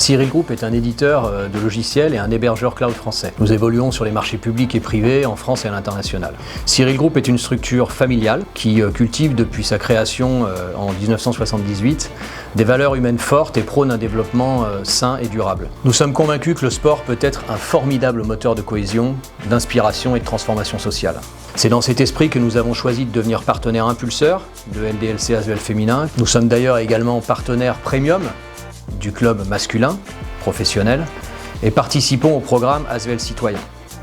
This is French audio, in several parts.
Cyril Group est un éditeur de logiciels et un hébergeur cloud français. Nous évoluons sur les marchés publics et privés en France et à l'international. Cyril Group est une structure familiale qui cultive depuis sa création en 1978 des valeurs humaines fortes et prône un développement sain et durable. Nous sommes convaincus que le sport peut être un formidable moteur de cohésion, d'inspiration et de transformation sociale. C'est dans cet esprit que nous avons choisi de devenir partenaire impulseur de LDLC Asvel Féminin. Nous sommes d'ailleurs également partenaire premium du club masculin professionnel et participons au programme Asvel Citoyen.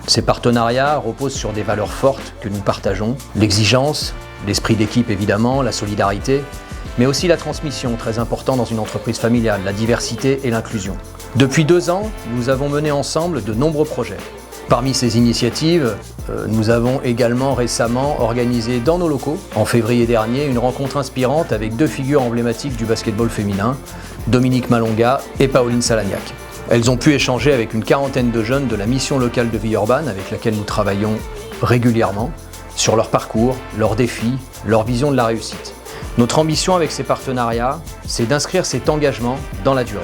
Ces partenariats reposent sur des valeurs fortes que nous partageons, l'exigence, l'esprit d'équipe évidemment, la solidarité, mais aussi la transmission, très important dans une entreprise familiale, la diversité et l'inclusion. Depuis 2 ans, nous avons mené ensemble de nombreux projets. Parmi ces initiatives, nous avons également récemment organisé dans nos locaux, en février dernier, une rencontre inspirante avec 2 figures emblématiques du basketball féminin, Dominique Malonga et Pauline Salagnac. Elles ont pu échanger avec une 40aine de jeunes de la mission locale de Villeurbanne avec laquelle nous travaillons régulièrement, sur leur parcours, leurs défis, leur vision de la réussite. Notre ambition avec ces partenariats, c'est d'inscrire cet engagement dans la durée.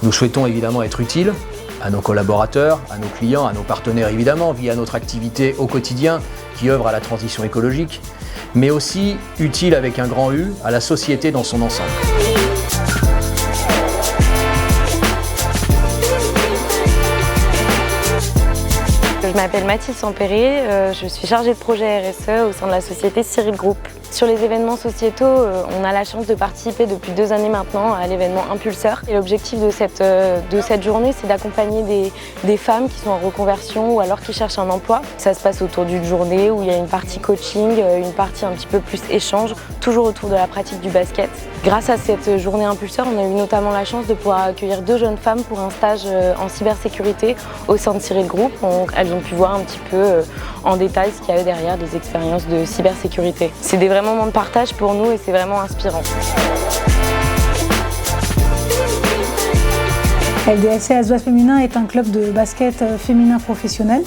Nous souhaitons évidemment être utiles à nos collaborateurs, à nos clients, à nos partenaires évidemment, via notre activité au quotidien qui œuvre à la transition écologique, mais aussi utile avec un grand U à la société dans son ensemble. Je m'appelle Mathilde Sampéré, je suis chargée de projet RSE au sein de la société Cyril Group. Sur les événements sociétaux, on a la chance de participer depuis 2 années maintenant à l'événement Impulseur. Et l'objectif de cette journée, c'est d'accompagner des femmes qui sont en reconversion ou alors qui cherchent un emploi. Ça se passe autour d'une journée où il y a une partie coaching, une partie un petit peu plus échange, toujours autour de la pratique du basket. Grâce à cette journée Impulseur, on a eu notamment la chance de pouvoir accueillir 2 jeunes femmes pour un stage en cybersécurité au sein de Cyril Group. Elles ont pu voir un petit peu en détail ce qu'il y avait derrière des expériences de cybersécurité. C'est des vrais moments de partage pour nous et c'est vraiment inspirant. LDLC Asvel Féminin est un club de basket féminin professionnel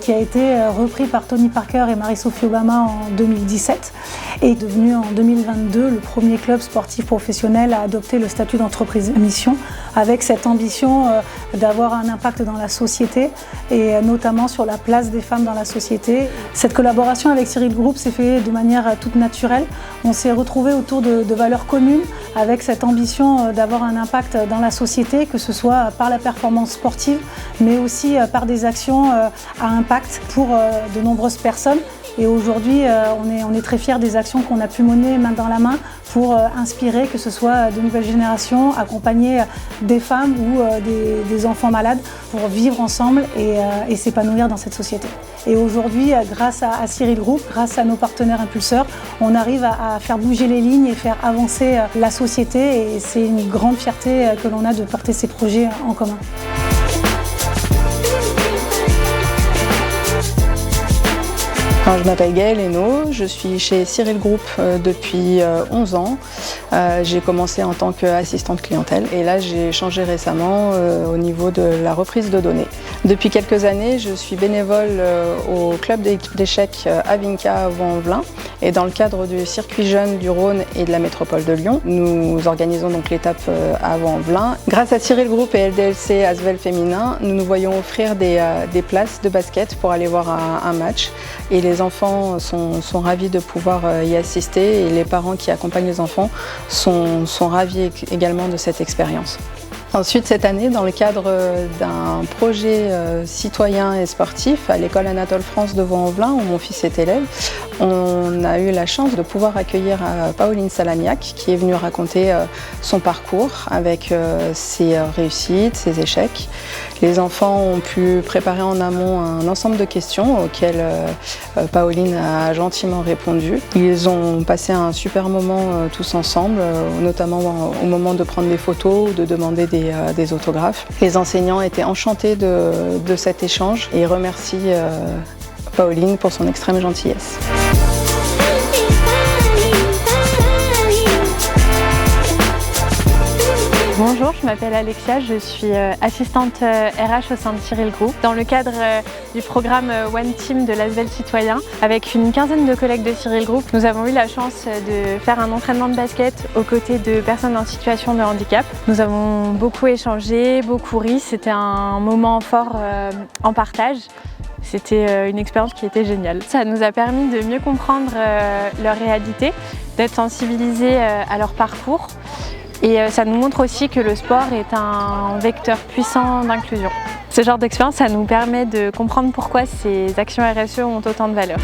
qui a été repris par Tony Parker et Marie-Sophie Obama en 2017 et est devenu en 2022 le premier club sportif professionnel à adopter le statut d'entreprise à mission avec cette ambition d'avoir un impact dans la société et notamment sur la place des femmes dans la société. Cette collaboration avec Cyril Group s'est faite de manière toute naturelle. On s'est retrouvés autour de valeurs communes avec cette ambition d'avoir un impact dans la société, que ce soit par la performance sportive, mais aussi par des actions à impact pour de nombreuses personnes. Et aujourd'hui, on est très fiers des actions qu'on a pu mener main dans la main pour inspirer, que ce soit de nouvelles générations, accompagner des femmes ou des enfants malades pour vivre ensemble et s'épanouir dans cette société. Et aujourd'hui, grâce à Cyril Group, grâce à nos partenaires impulseurs, on arrive à faire bouger les lignes et faire avancer la société et c'est une grande fierté que l'on a de porter ces projets en commun. Je m'appelle Gaëlle Hainaut, je suis chez Cyril Group depuis 11 ans. J'ai commencé en tant qu'assistante clientèle et là j'ai changé récemment au niveau de la reprise de données. Depuis quelques années, je suis bénévole au club d'échecs Avinca à Vaux-en-Velin et dans le cadre du circuit jeune du Rhône et de la métropole de Lyon, nous organisons donc l'étape à Vaux-en-Velin. Grâce à Cyril Group et LDLC Asvel Féminin, nous nous voyons offrir des places de basket pour aller voir un match et les enfants sont ravis de pouvoir y assister et les parents qui accompagnent les enfants sont ravis également de cette expérience. Ensuite, cette année, dans le cadre d'un projet citoyen et sportif à l'école Anatole France de Vaux-en-Velin, où mon fils est élève, on a eu la chance de pouvoir accueillir Pauline Salagnac, qui est venue raconter son parcours avec ses réussites, ses échecs. Les enfants ont pu préparer en amont un ensemble de questions auxquelles Pauline a gentiment répondu. Ils ont passé un super moment tous ensemble, notamment au moment de prendre des photos ou de demander des autographes. Les enseignants étaient enchantés de cet échange et remercient Pauline pour son extrême gentillesse. Bonjour, je m'appelle Alexia, je suis assistante RH au sein de Cyril Group. Dans le cadre du programme One Team de l'Asvel Citoyen, avec une quinzaine de collègues de Cyril Group, nous avons eu la chance de faire un entraînement de basket aux côtés de personnes en situation de handicap. Nous avons beaucoup échangé, beaucoup ri, c'était un moment fort en partage. C'était une expérience qui était géniale. Ça nous a permis de mieux comprendre leur réalité, d'être sensibilisés à leur parcours. Et ça nous montre aussi que le sport est un vecteur puissant d'inclusion. Ce genre d'expérience, ça nous permet de comprendre pourquoi ces actions RSE ont autant de valeur.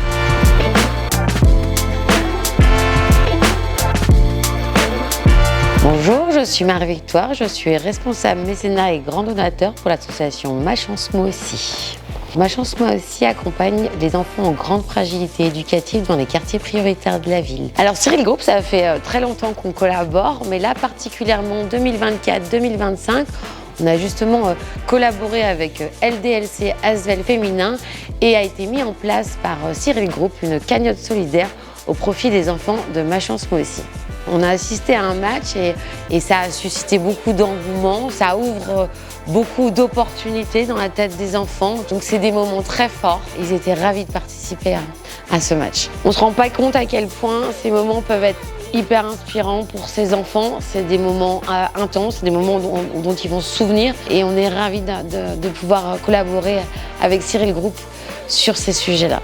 Bonjour, je suis Marie-Victoire, je suis responsable mécénat et grand donateur pour l'association Ma Chance Moi Aussi. Ma Chance Moi Aussi accompagne les enfants en grande fragilité éducative dans les quartiers prioritaires de la ville. Alors Cyril Group, ça fait très longtemps qu'on collabore, mais là particulièrement 2024-2025, on a justement collaboré avec LDLC Asvel Féminin et a été mis en place par Cyril Group une cagnotte solidaire au profit des enfants de Ma Chance Moi Aussi. On a assisté à un match et ça a suscité beaucoup d'engouement, ça ouvre beaucoup d'opportunités dans la tête des enfants. Donc c'est des moments très forts. Ils étaient ravis de participer à ce match. On ne se rend pas compte à quel point ces moments peuvent être hyper inspirants pour ces enfants. C'est des moments intenses, des moments dont ils vont se souvenir. Et on est ravis de pouvoir collaborer avec Cyril Group sur ces sujets-là.